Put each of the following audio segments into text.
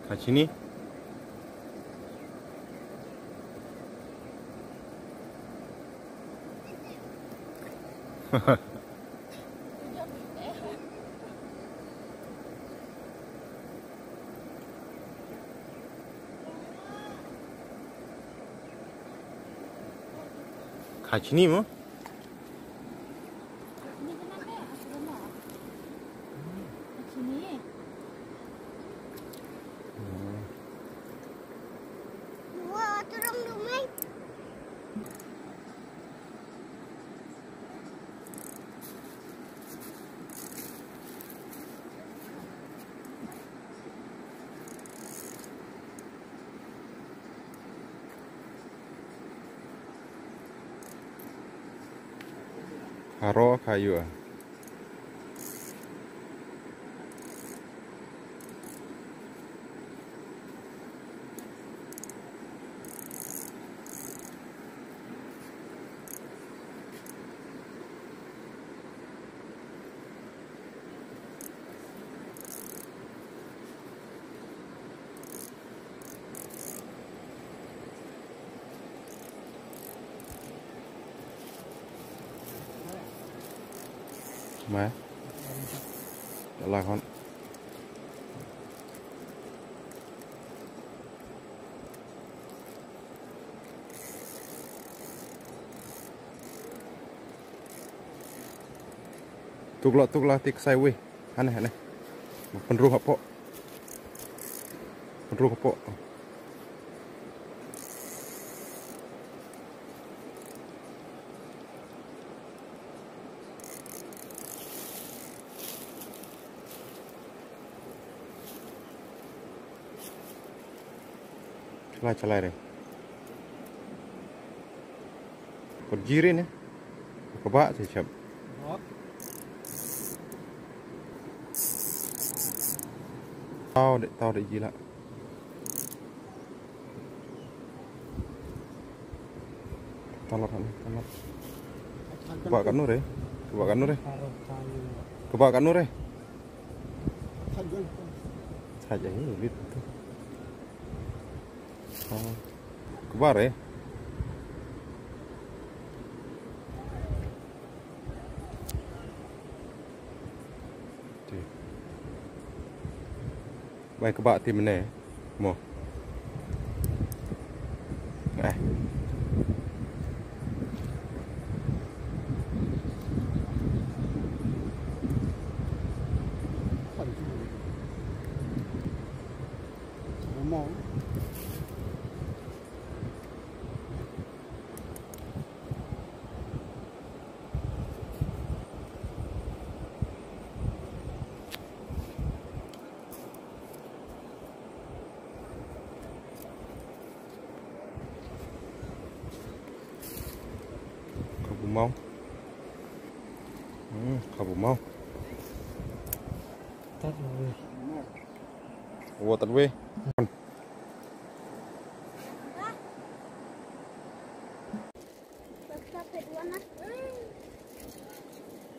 Kat sini. Kat sini mu? Ini kenapa? Aku lemah. Kat sini. Wah, turun rumah. Haro kayu ah. Mà đó là con tục là tik sai we aneh penruh apa Celai deh. Berdiri nih. Kebak sih siap. Tao để gì lạ. Talap. Kebak kan nur deh. Saja ini gitu. Kebak ya. Baik kebak tim mana? Mau? Mau. Mau. Kamu mau. Tắt về.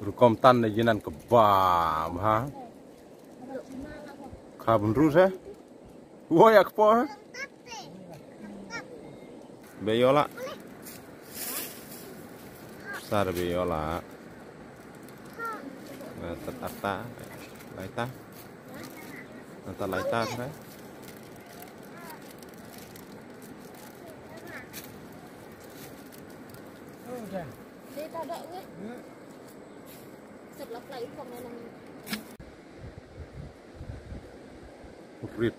Rukom tan na jinan kebam ha. Kabun rus ha. Woyak po ha. Beyola. Besar beyola. Tata. Laita. Tata laita ha. Dia tak ada ke? Sebelah lain kau memang. Rit.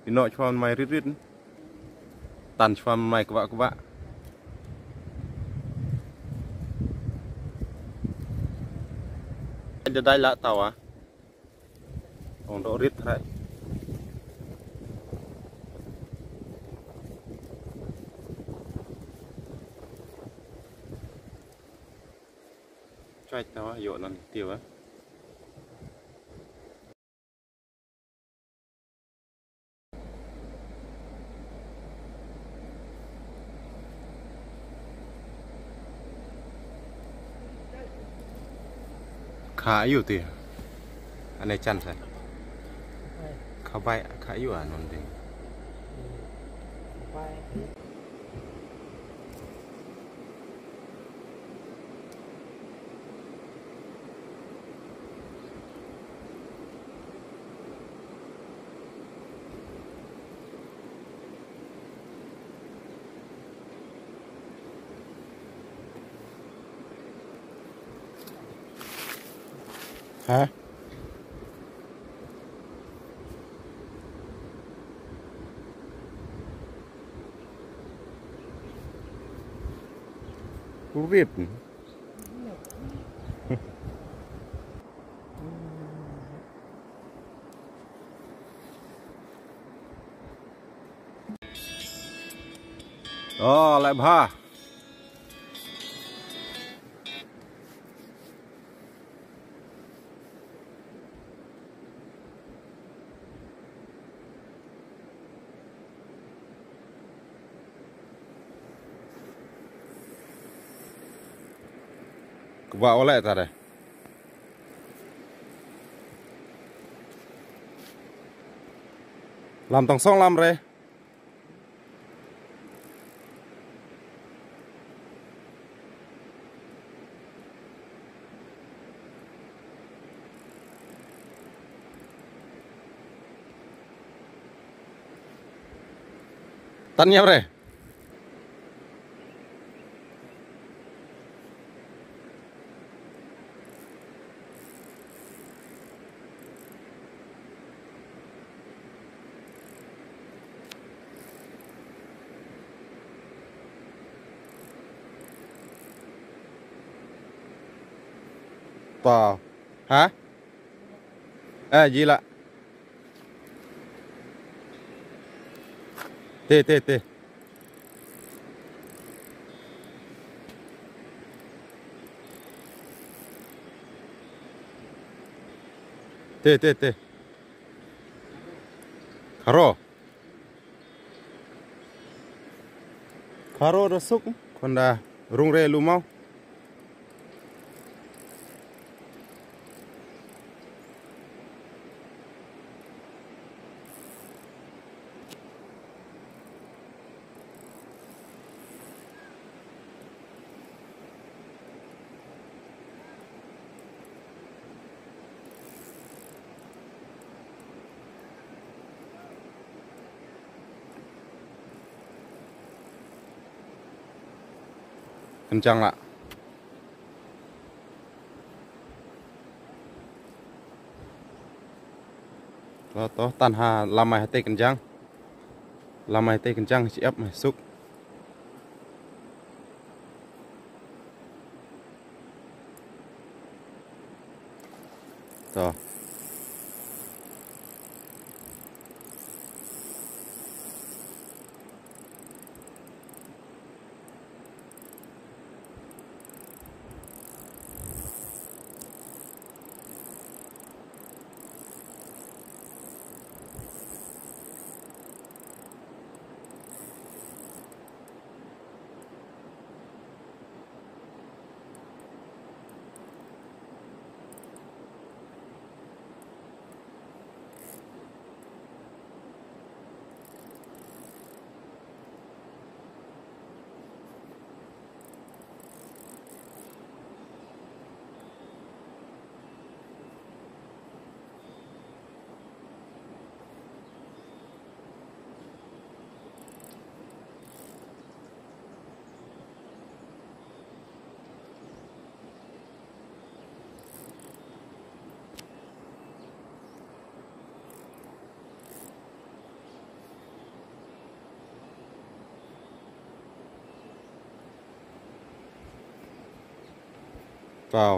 Ino chuan mai rit. Tan chuan mai kebak. Ada dai la tau ah. Untuk rit hai. Chai tao ah, yo nan tiêu ah. Khá yêu tiền. Anh này chăn sao? เขาใบขายอยู่อ่ะนนดิ ไป ฮะรีบอ๋อlạiผ้าvào lại ta đây làm tầng xong làm rồi tắt nhau rồi tao hả gì lạ tê tê tê tê tê tê Karo Karo rasuk còn đã rung re lu mau kencang lah toh tanha lamai hati kencang siap masuk toh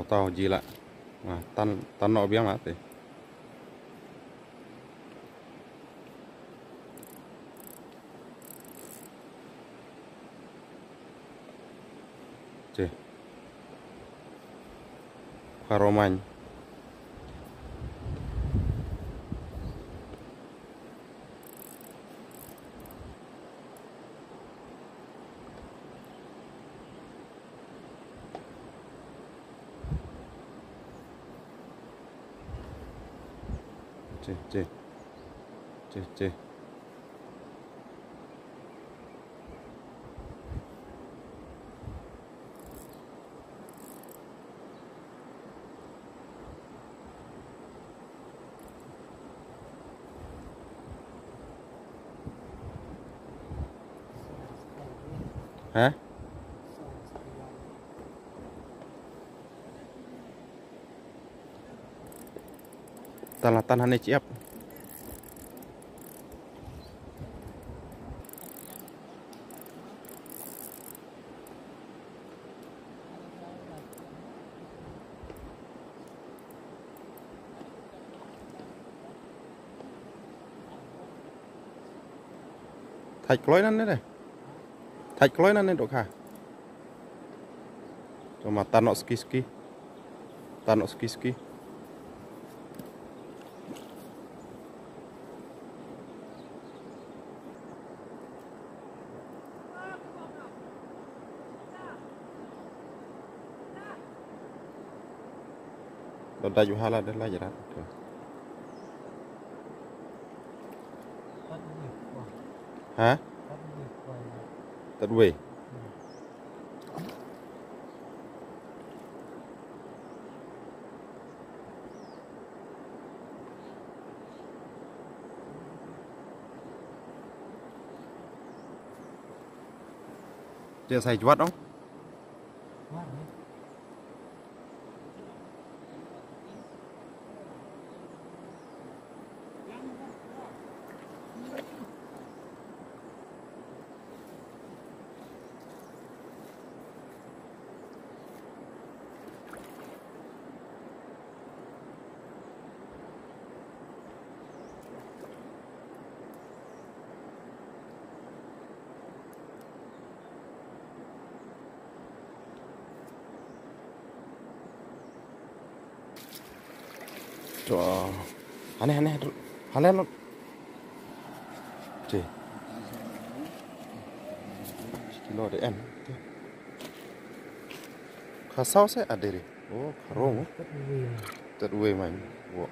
tao gì lạ mà tan nọ biếng lắm thế chị Karoman chị Cih. Hah? Talatan hane ciap. Thạch lối năn đấy này. Thạch lối năn này độ khả. Cho mà Tanoski. Tanoski. Dah jual dah lah jalan. Hah? Tật về. Dia saya jual dong. Tuh, aneh dulu, aneh cih, kilo ada en, kasau saya ada deh, oh karung, terduwe main, wow.